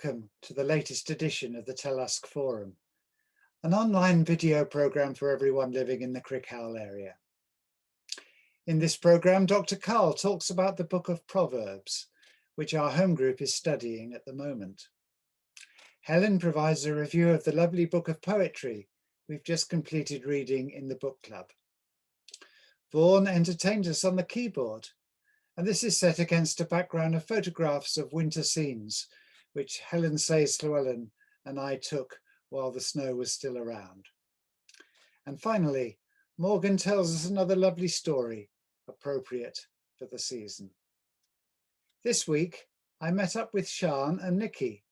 welcome to the latest edition of the Telusk Forum, an online video programme for everyone living in the Crickhowell area. In this programme, Dr. Carl talks about the Book of Proverbs, which our home group is studying at the moment. Helen provides a review of the lovely book of poetry we've just completed reading in the book club. Vaughan entertained us on the keyboard, and this is set against a background of photographs of winter scenes, which Helen says Llewellyn and I took while the snow was still around. And finally, Morgan tells us another lovely story, appropriate for the season. This week, I met up with Sian and Nicci,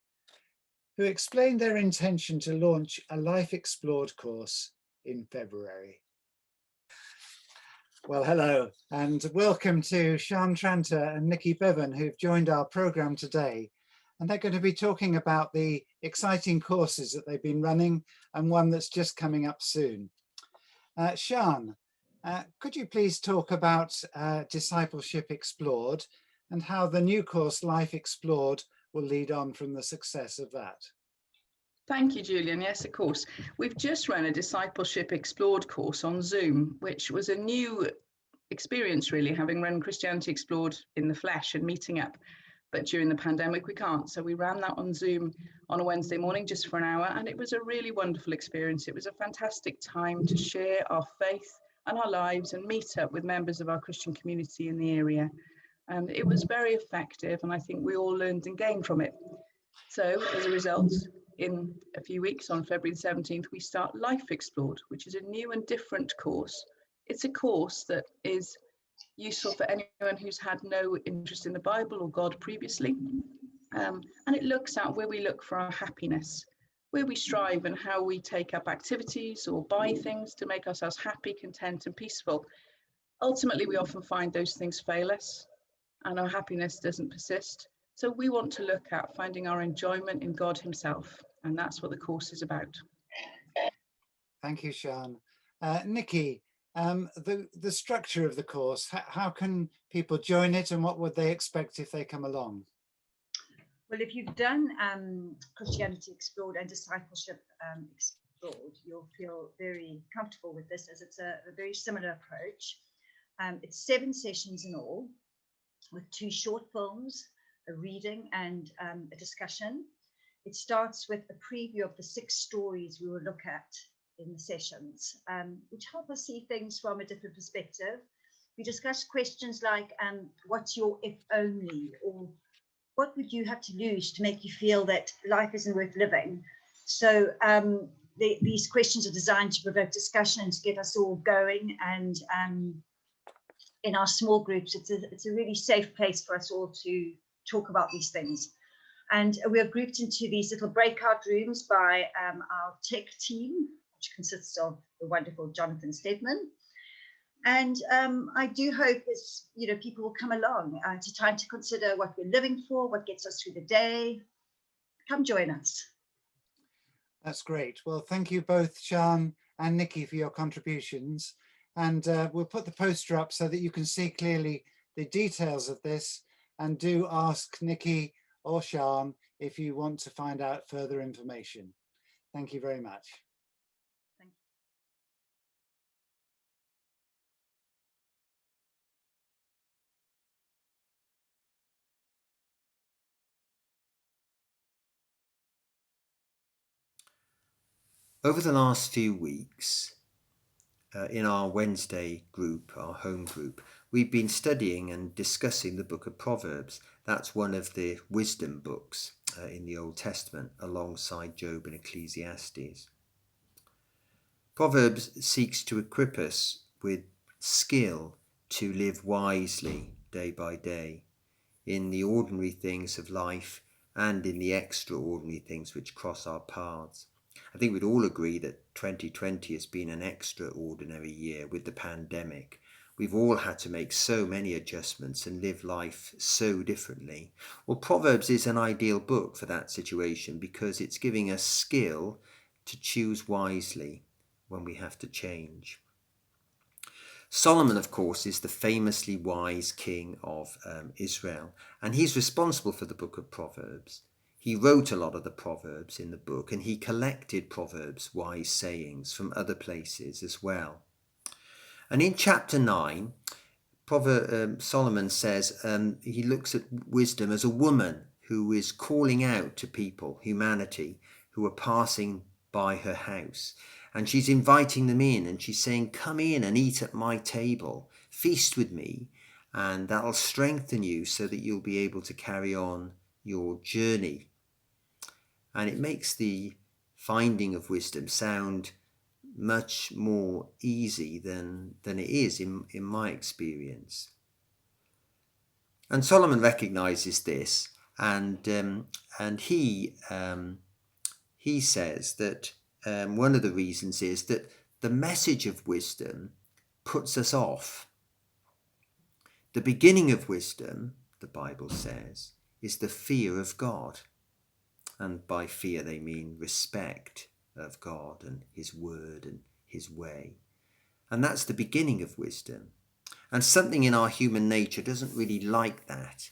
who explained their intention to launch a Life Explored course in February. Well, hello, and welcome to Sian Tranter and Nicci Bevan, who've joined our programme today. And they're going to be talking about the exciting courses that they've been running and one that's just coming up soon. Sian, could you please talk about Discipleship Explored and how the new course Life Explored will lead on from the success of that? Thank you, Julian. Yes, of course. We've just run a Discipleship Explored course on Zoom, which was a new experience, really, having run Christianity Explored in the flesh and meeting up. But during the pandemic, we can't. So we ran that on Zoom on a Wednesday morning just for an hour. And it was a really wonderful experience. It was a fantastic time to share our faith and our lives and meet up with members of our Christian community in the area. And it was very effective. And I think we all learned and gained from it. So as a result, in a few weeks on February the 17th, we start Life Explored, which is a new and different course. It's a course that is useful for anyone who's had no interest in the Bible or God previously. And it looks at where we look for our happiness, where we strive and how we take up activities or buy things to make ourselves happy, content and peaceful. Ultimately, we often find those things fail us and our happiness doesn't persist. So we want to look at finding our enjoyment in God himself. And that's what the course is about. Thank you, Sian. Nicci, the structure of the course, how can people join it and what would they expect if they come along? Well, if you've done Christianity Explored and Discipleship Explored, you'll feel very comfortable with this, as it's a very similar approach. It's 7 sessions in all, with 2 short films, a reading and a discussion. It starts with a preview of the 6 stories we will look at in the sessions, which help us see things from a different perspective. We discuss questions like, what's your if only, or what would you have to lose to make you feel that life isn't worth living? So these questions are designed to provoke discussion and to get us all going. And in our small groups, it's a really safe place for us all to talk about these things. And we are grouped into these little breakout rooms by our tech team, which consists of the wonderful Jonathan Stedman. And I do hope that people will come along to time to consider what we're living for, what gets us through the day. Come join us. That's great. Well, thank you both, Sian and Nicci, for your contributions. And we'll put the poster up so that you can see clearly the details of this. And do ask Nicci or Sian if you want to find out further information. Thank you very much. Thank you. Over the last few weeks, in our Wednesday group, our home group, we've been studying and discussing the Book of Proverbs. That's one of the wisdom books in the Old Testament, alongside Job and Ecclesiastes. Proverbs seeks to equip us with skill to live wisely day by day, in the ordinary things of life and in the extraordinary things which cross our paths. I think we'd all agree that 2020 has been an extraordinary year with the pandemic. We've all had to make so many adjustments and live life so differently. Well, Proverbs is an ideal book for that situation because it's giving us skill to choose wisely when we have to change. Solomon, of course, is the famously wise king of Israel, and he's responsible for the Book of Proverbs. He wrote a lot of the Proverbs in the book, and he collected Proverbs, wise sayings from other places as well. And in chapter 9, Solomon says he looks at wisdom as a woman who is calling out to people, humanity, who are passing by her house. And she's inviting them in, and she's saying, come in and eat at my table, feast with me, and that'll strengthen you so that you'll be able to carry on your journey. And it makes the finding of wisdom sound much more easy than it is in my experience. And Solomon recognizes this, and he says that one of the reasons is that the message of wisdom puts us off. The beginning of wisdom, the Bible says, is the fear of God. And by fear they mean respect of God and his word and his way. And that's the beginning of wisdom. And something in our human nature doesn't really like that.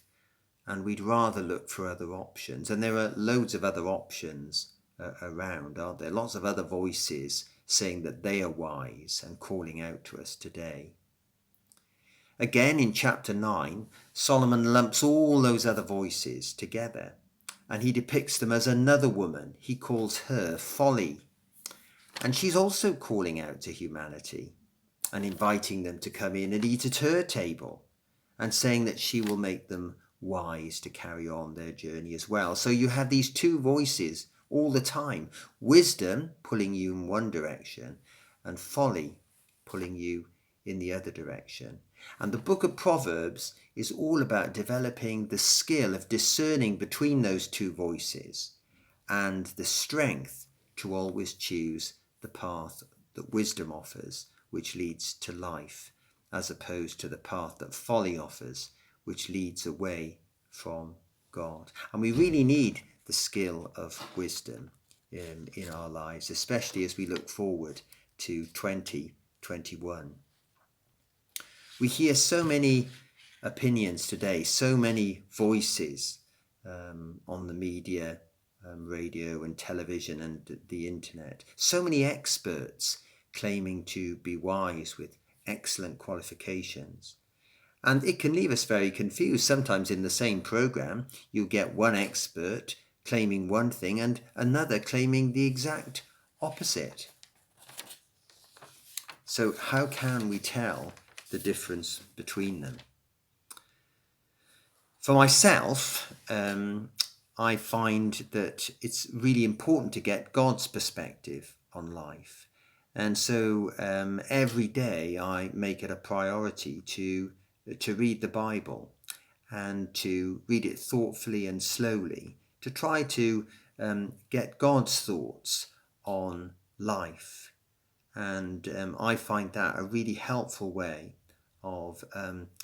And we'd rather look for other options. And there are loads of other options around, aren't there? Lots of other voices saying that they are wise and calling out to us today. Again, in chapter 9, Solomon lumps all those other voices together, and he depicts them as another woman. He calls her Folly. And she's also calling out to humanity and inviting them to come in and eat at her table, and saying that she will make them wise to carry on their journey as well. So you have these two voices all the time. Wisdom pulling you in one direction, and folly pulling you in the other direction. And the book of Proverbs is all about developing the skill of discerning between those two voices and the strength to always choose the path that wisdom offers, which leads to life, as opposed to the path that folly offers, which leads away from God. And we really need the skill of wisdom in our lives, especially as we look forward to 2021. We hear so many opinions today, so many voices on the media, radio and television and the internet. So many experts claiming to be wise with excellent qualifications. And it can leave us very confused. Sometimes in the same program, you get one expert claiming one thing and another claiming the exact opposite. So how can we tell the difference between them? For myself, I find that it's really important to get God's perspective on life. And so every day I make it a priority to read the Bible and to read it thoughtfully and slowly, to try to get God's thoughts on life. And I find that a really helpful way of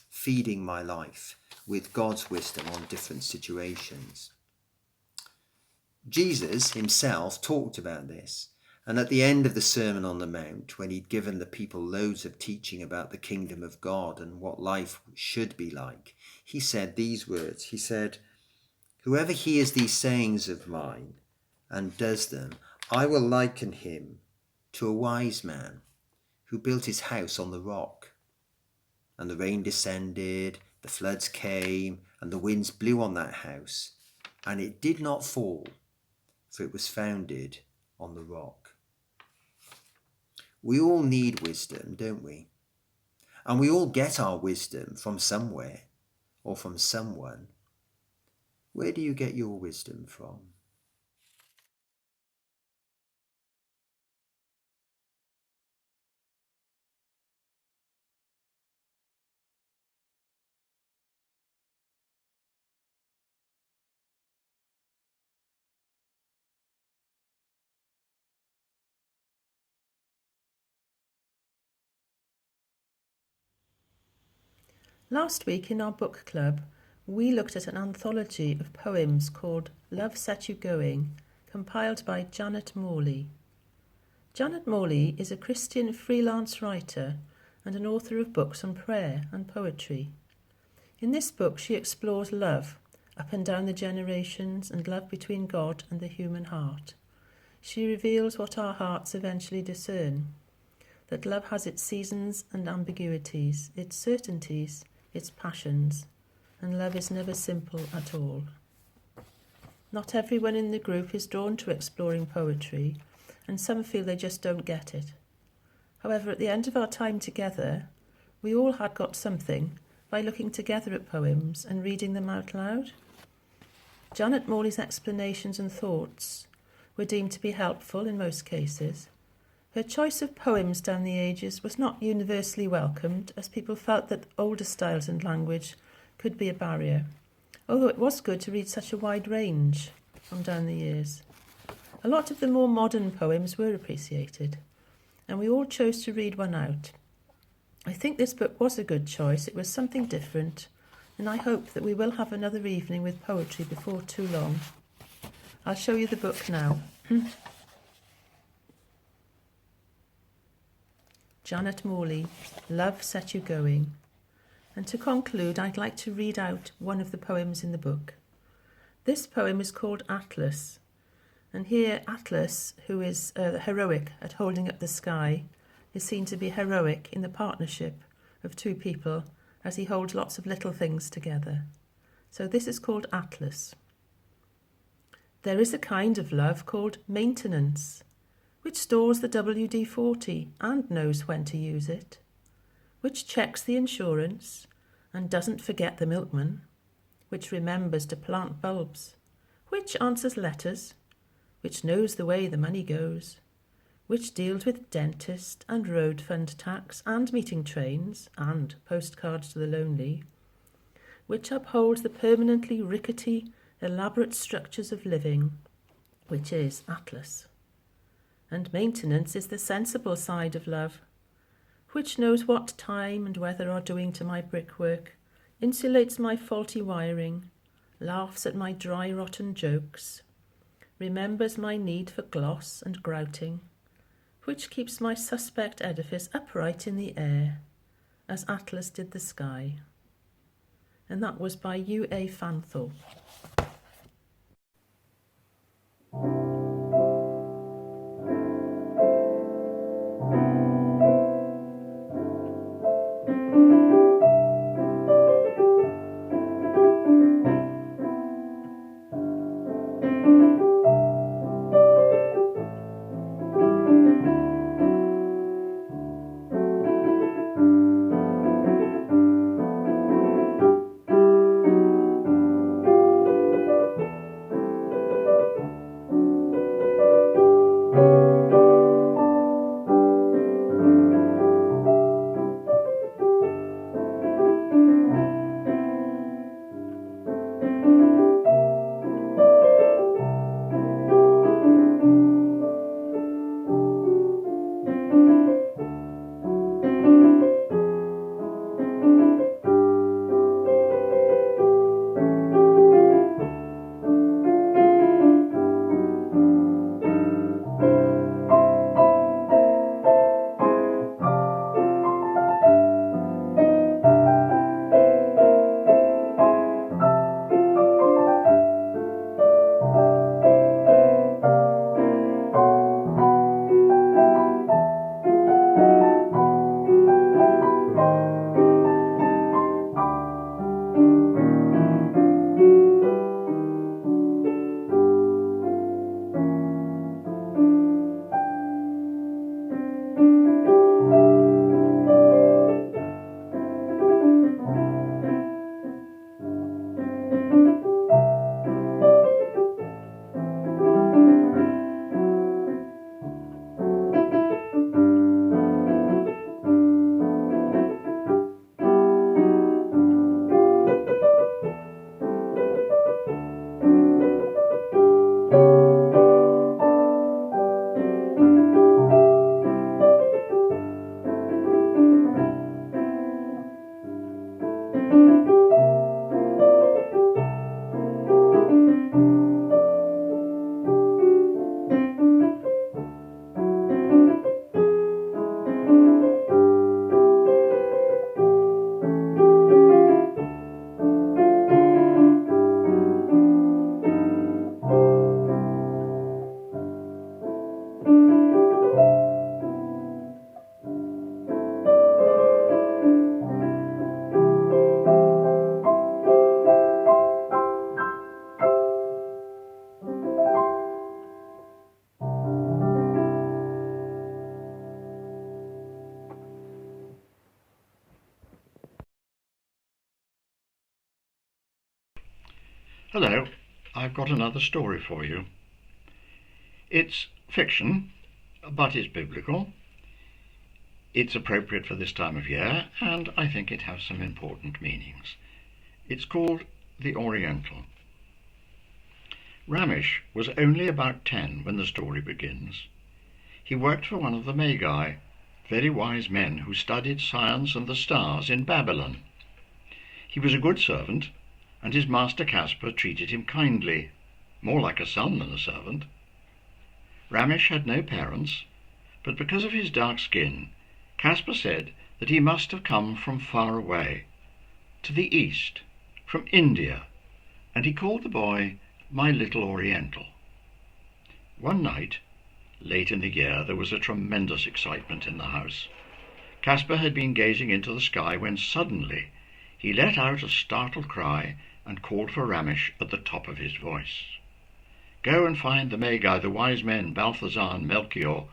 feeding my life with God's wisdom on different situations. Jesus himself talked about this. And at the end of the Sermon on the Mount, when he'd given the people loads of teaching about the kingdom of God and what life should be like, he said these words. He said, "Whoever hears these sayings of mine and does them, I will liken him to a wise man who built his house on the rock. And the rain descended, the floods came, and the winds blew on that house, and it did not fall, for it was founded on the rock." We all need wisdom, don't we? And we all get our wisdom from somewhere or from someone. Where do you get your wisdom from? Last week in our book club, we looked at an anthology of poems called Love Set You Going, compiled by Janet Morley. Janet Morley is a Christian freelance writer and an author of books on prayer and poetry. In this book, she explores love up and down the generations, and love between God and the human heart. She reveals what our hearts eventually discern, that love has its seasons and ambiguities, its certainties, its passions, and love is never simple at all. Not everyone in the group is drawn to exploring poetry, and some feel they just don't get it. However, at the end of our time together, we all had got something by looking together at poems and reading them out loud. Janet Morley's explanations and thoughts were deemed to be helpful in most cases. Her choice of poems down the ages was not universally welcomed, as people felt that older styles and language could be a barrier, although it was good to read such a wide range from down the years. A lot of the more modern poems were appreciated, and we all chose to read one out. I think this book was a good choice. It was something different, and I hope that we will have another evening with poetry before too long. I'll show you the book now. Janet Morley, Love Set You Going. And to conclude, I'd like to read out one of the poems in the book. This poem is called Atlas. And here Atlas, who is heroic at holding up the sky, is seen to be heroic in the partnership of two people as he holds lots of little things together. So this is called Atlas. There is a kind of love called maintenance, which stores the WD-40 and knows when to use it, which checks the insurance and doesn't forget the milkman, which remembers to plant bulbs, which answers letters, which knows the way the money goes, which deals with dentist and road fund tax and meeting trains and postcards to the lonely, which upholds the permanently rickety, elaborate structures of living, which is Atlas. And maintenance is the sensible side of love, which knows what time and weather are doing to my brickwork, insulates my faulty wiring, laughs at my dry rotten jokes, remembers my need for gloss and grouting, which keeps my suspect edifice upright in the air, as Atlas did the sky. And that was by U.A. Fanthorpe. Hello, I've got another story for you. It's fiction, but it's biblical. It's appropriate for this time of year, and I think it has some important meanings. It's called The Oriental. Ramesh was only about 10 when the story begins. He worked for one of the Magi, very wise men who studied science and the stars in Babylon. He was a good servant, and his master Caspar treated him kindly, more like a son than a servant. Ramesh had no parents, but because of his dark skin, Caspar said that he must have come from far away, to the east, from India, and he called the boy my little Oriental. One night, late in the year, there was a tremendous excitement in the house. Caspar had been gazing into the sky when suddenly he let out a startled cry and called for Ramesh at the top of his voice. "Go and find the Magi, the wise men, Balthazar and Melchior.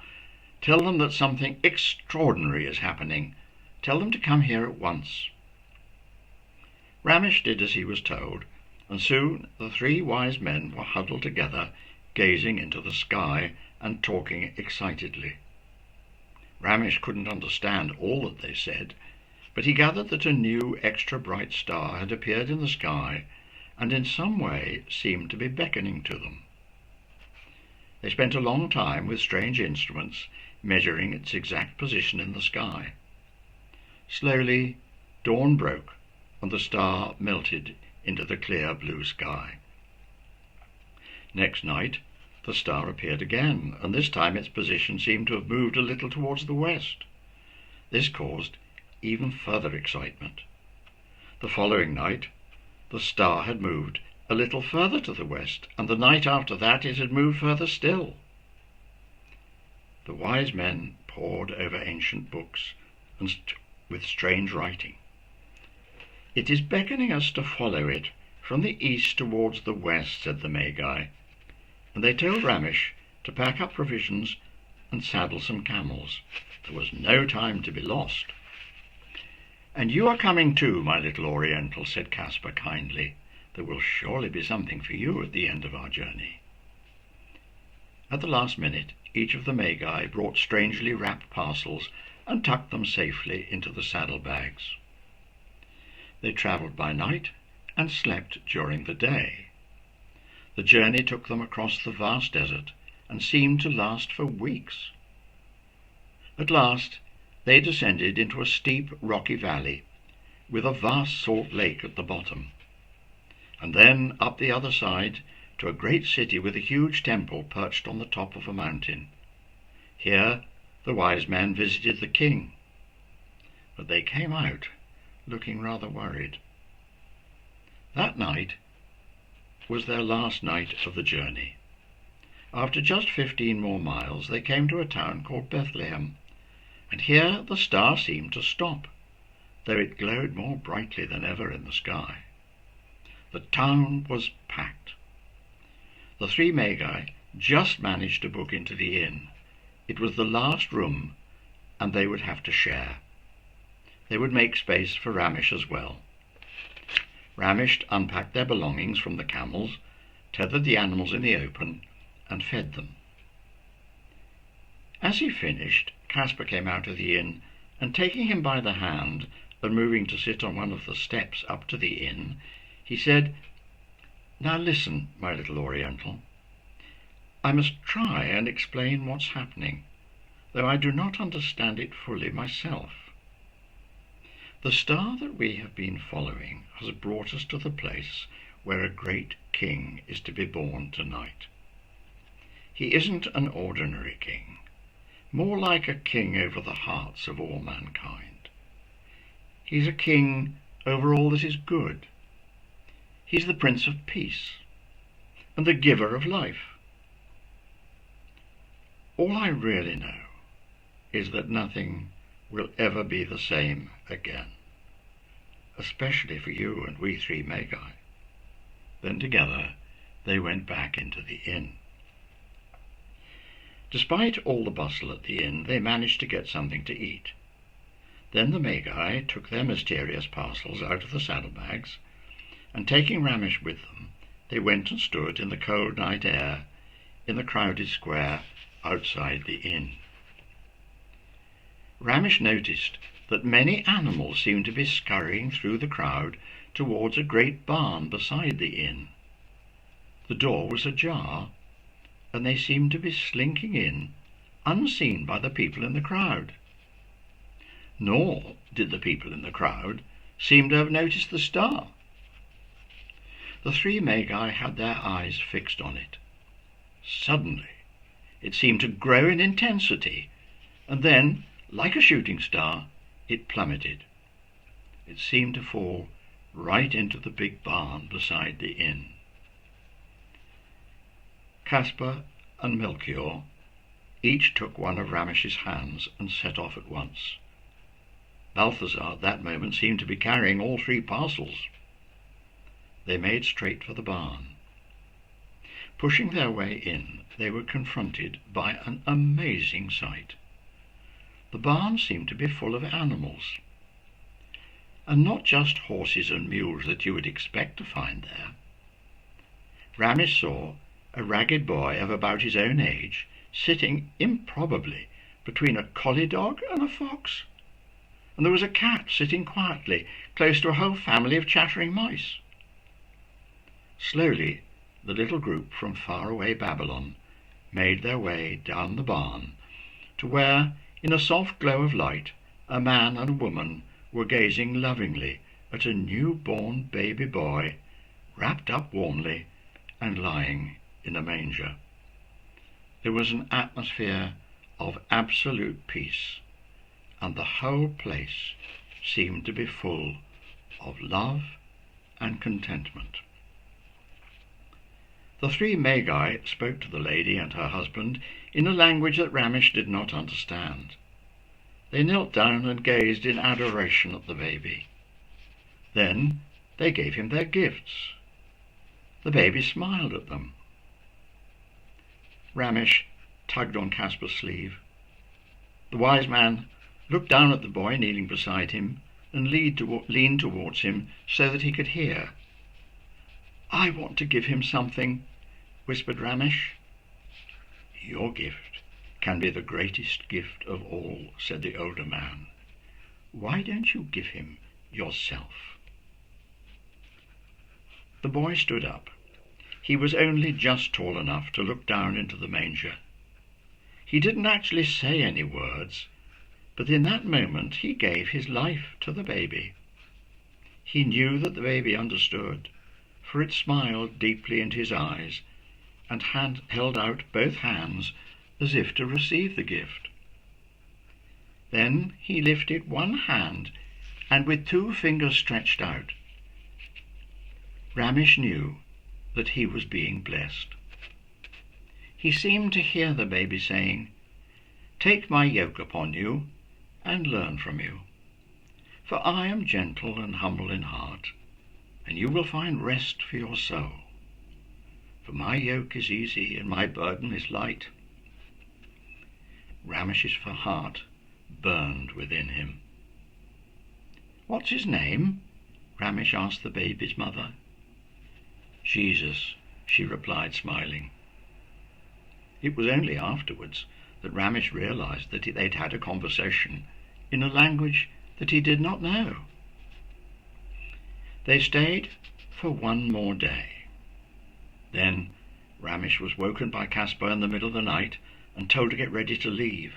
Tell them that something extraordinary is happening. Tell them to come here at once." Ramesh did as he was told, and soon the 3 wise men were huddled together, gazing into the sky and talking excitedly. Ramesh couldn't understand all that they said, but he gathered that a new extra bright star had appeared in the sky and in some way seemed to be beckoning to them. They spent a long time with strange instruments measuring its exact position in the sky. Slowly, dawn broke and the star melted into the clear blue sky. Next night, the star appeared again, and this time its position seemed to have moved a little towards the west. This caused even further excitement. The following night, the star had moved a little further to the west, and the night after that it had moved further still. The wise men pored over ancient books and with strange writing. "It is beckoning us to follow it from the east towards the west," said the Magi, and they told Ramesh to pack up provisions and saddle some camels. There was no time to be lost. "And you are coming too, my little Oriental," said Caspar kindly. "There will surely be something for you at the end of our journey." At the last minute, each of the Magi brought strangely wrapped parcels and tucked them safely into the saddle-bags. They travelled by night and slept during the day. The journey took them across the vast desert and seemed to last for weeks. At last they descended into a steep rocky valley with a vast salt lake at the bottom, and then up the other side to a great city with a huge temple perched on the top of a mountain. Here the wise men visited the king, but they came out looking rather worried. That night was their last night of the journey. After just 15 more miles they came to a town called Bethlehem, and here the star seemed to stop, though it glowed more brightly than ever in the sky. The town was packed. The 3 Magi just managed to book into the inn. It was the last room, and they would have to share. They would make space for Ramesh as well. Ramesh unpacked their belongings from the camels, tethered the animals in the open, and fed them. As he finished, Caspar came out of the inn, and taking him by the hand and moving to sit on one of the steps up to the inn, he said, "Now listen, my little Oriental. I must try and explain what's happening, though I do not understand it fully myself. The star that we have been following has brought us to the place where a great king is to be born tonight. He isn't an ordinary king, more like a king over the hearts of all mankind. He's a king over all that is good. He's the Prince of Peace and the giver of life. All I really know is that nothing will ever be the same again, especially for you and we 3 Magi." Then together they went back into the inn. Despite all the bustle at the inn, they managed to get something to eat. Then the Magi took their mysterious parcels out of the saddlebags, and taking Ramesh with them, they went and stood in the cold night air in the crowded square outside the inn. Ramesh noticed that many animals seemed to be scurrying through the crowd towards a great barn beside the inn. The door was ajar, and they seemed to be slinking in, unseen by the people in the crowd. Nor did the people in the crowd seem to have noticed the star. The three Magi had their eyes fixed on it. Suddenly, it seemed to grow in intensity, and then, like a shooting star, it plummeted. It seemed to fall right into the big barn beside the inn. Caspar and Melchior each took one of Ramesh's hands and set off at once. Balthazar at that moment seemed to be carrying all three parcels. They made straight for the barn. Pushing their way in, they were confronted by an amazing sight. The barn seemed to be full of animals, and not just horses and mules that you would expect to find there. Ramesh saw a ragged boy of about his own age sitting improbably between a collie dog and a fox, and there was a cat sitting quietly close to a whole family of chattering mice. Slowly, the little group from far-away Babylon made their way down the barn to where, in a soft glow of light, a man and a woman were gazing lovingly at a new-born baby boy wrapped up warmly and lying in a manger. There was an atmosphere of absolute peace, and the whole place seemed to be full of love and contentment. The three Magi spoke to the lady and her husband in a language that Ramesh did not understand. They knelt down and gazed in adoration at the baby. Then they gave him their gifts. The baby smiled at them. Ramesh tugged on Caspar's sleeve. The wise man looked down at the boy kneeling beside him and leaned towards him so that he could hear. "I want to give him something," whispered Ramesh. "Your gift can be the greatest gift of all," said the older man. "Why don't you give him yourself?" The boy stood up. He was only just tall enough to look down into the manger. He didn't actually say any words, but in that moment he gave his life to the baby. He knew that the baby understood, for it smiled deeply into his eyes and held out both hands as if to receive the gift. Then he lifted one hand, and with 2 fingers stretched out, Ramesh knew that he was being blessed. He seemed to hear the baby saying, "Take my yoke upon you and learn from you, for I am gentle and humble in heart, and you will find rest for your soul. For my yoke is easy and my burden is light." Ramesh's heart burned within him. "What's his name?" Ramesh asked the baby's mother. "Jesus," she replied, smiling. It was only afterwards that Ramesh realized that they'd had a conversation in a language that he did not know. They stayed for one more day. Then Ramesh was woken by Caspar in the middle of the night and told to get ready to leave.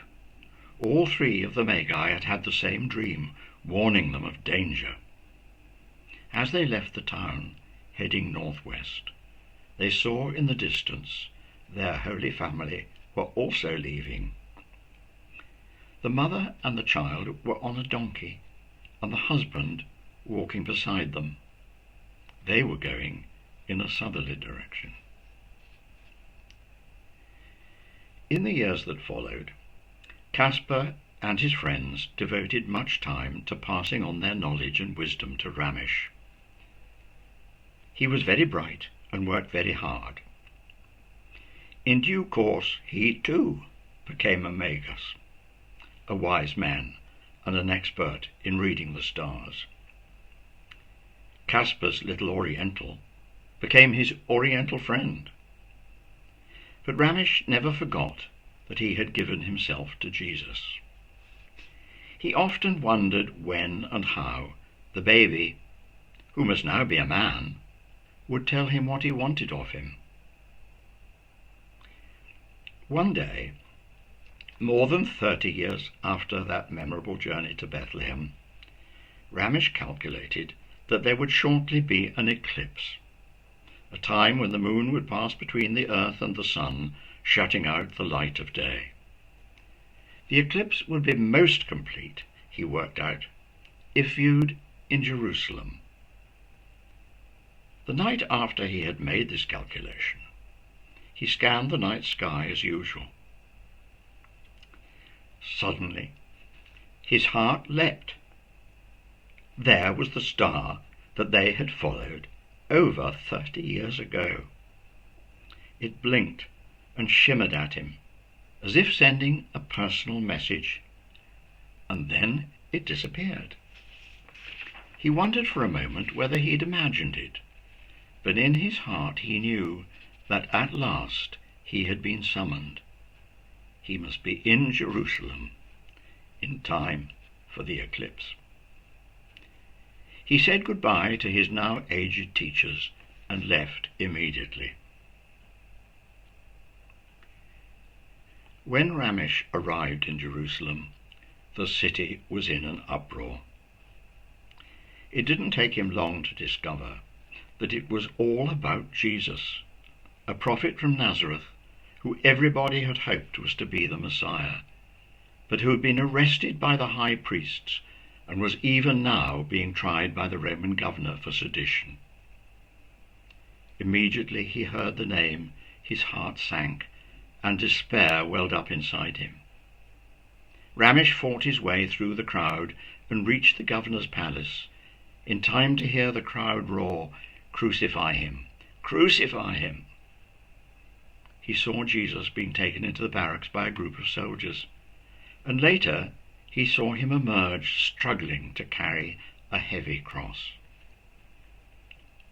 All 3 of the Magi had had the same dream, warning them of danger. As they left the town, heading northwest, they saw in the distance their Holy Family were also leaving. The mother and the child were on a donkey, and the husband walking beside them. They were going in a southerly direction. In the years that followed, Caspar and his friends devoted much time to passing on their knowledge and wisdom to Ramesh. He was very bright and worked very hard. In due course he too became a magus, a wise man and an expert in reading the stars. Caspar's little Oriental became his Oriental friend. But Ramesh never forgot that he had given himself to Jesus. He often wondered when and how the baby, who must now be a man, would tell him what he wanted of him. One day, more than 30 years after that memorable journey to Bethlehem, Ramesh calculated that there would shortly be an eclipse, a time when the moon would pass between the earth and the sun, shutting out the light of day. The eclipse would be most complete, he worked out, if viewed in Jerusalem. The night after he had made this calculation, he scanned the night sky as usual. Suddenly, his heart leapt. There was the star that they had followed over 30 years ago. It blinked and shimmered at him, as if sending a personal message, and then it disappeared. He wondered for a moment whether he'd imagined it, but in his heart he knew that at last he had been summoned. He must be in Jerusalem in time for the eclipse. He said goodbye to his now aged teachers and left immediately. When Ramesh arrived in Jerusalem, the city was in an uproar. It didn't take him long to discover that it was all about Jesus, a prophet from Nazareth, who everybody had hoped was to be the Messiah, but who had been arrested by the high priests and was even now being tried by the Roman governor for sedition. Immediately he heard the name, his heart sank, and despair welled up inside him. Ramesh fought his way through the crowd and reached the governor's palace, in time to hear the crowd roar, "Crucify him! Crucify him!" He saw Jesus being taken into the barracks by a group of soldiers, and later he saw him emerge struggling to carry a heavy cross.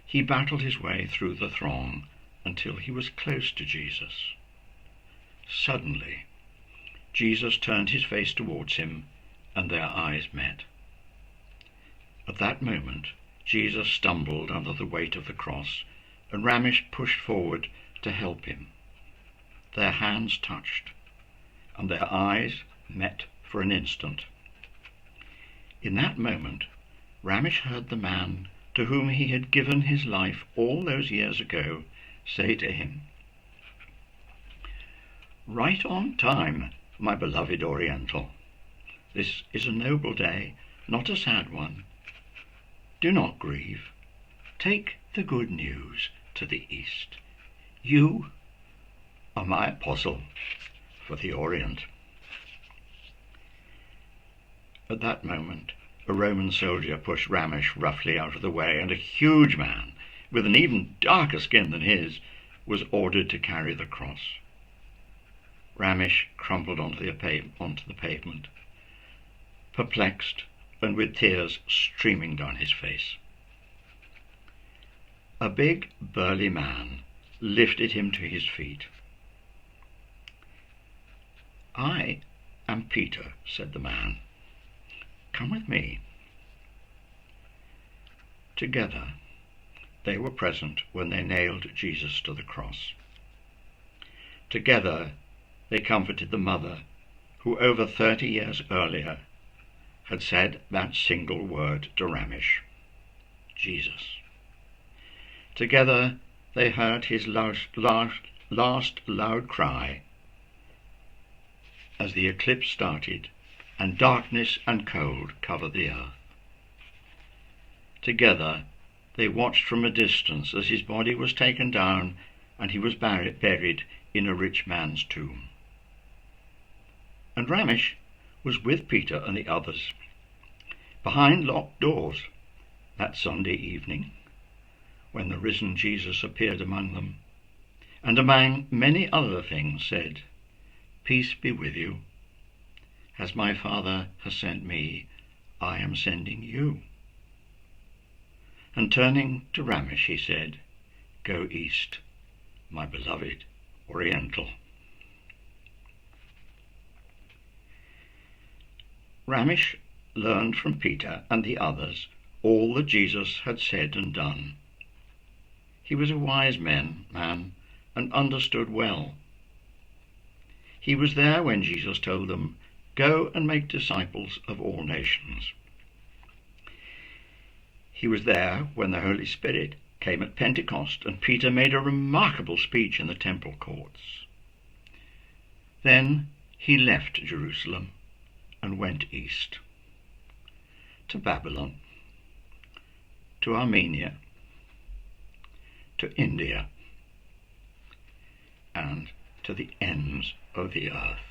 He battled his way through the throng until he was close to Jesus. Suddenly, Jesus turned his face towards him, and their eyes met. At that moment, Jesus stumbled under the weight of the cross, and Ramesh pushed forward to help him. Their hands touched, and their eyes met for an instant. In that moment, Ramesh heard the man to whom he had given his life all those years ago say to him, "Right on time, my beloved Oriental. This is a noble day, not a sad one. Do not grieve. Take the good news to the East. You are my apostle for the Orient." At that moment, a Roman soldier pushed Ramesh roughly out of the way, and a huge man, with an even darker skin than his, was ordered to carry the cross. Ramesh crumpled onto the pavement, perplexed and with tears streaming down his face. A big, burly man lifted him to his feet. "I am Peter," said the man. "Come with me." Together, they were present when they nailed Jesus to the cross. Together, they comforted the mother who over 30 years earlier had said that single word to Ramesh, Jesus. Together, they heard his last loud cry as the eclipse started and darkness and cold covered the earth. Together, they watched from a distance as his body was taken down and he was buried in a rich man's tomb. And Ramesh was with Peter and the others behind locked doors that Sunday evening when the risen Jesus appeared among them, and among many other things said, "Peace be with you. As my Father has sent me, I am sending you." And turning to Ramesh, he said, go east, my beloved Oriental. Ramesh learned from Peter and the others all that Jesus had said and done. He was a wise man and understood well. He was there when Jesus told them, "Go and make disciples of all nations." He was there when the Holy Spirit came at Pentecost and Peter made a remarkable speech in the temple courts. Then he left Jerusalem and went east to Babylon, to Armenia, to India, and to the ends of the earth.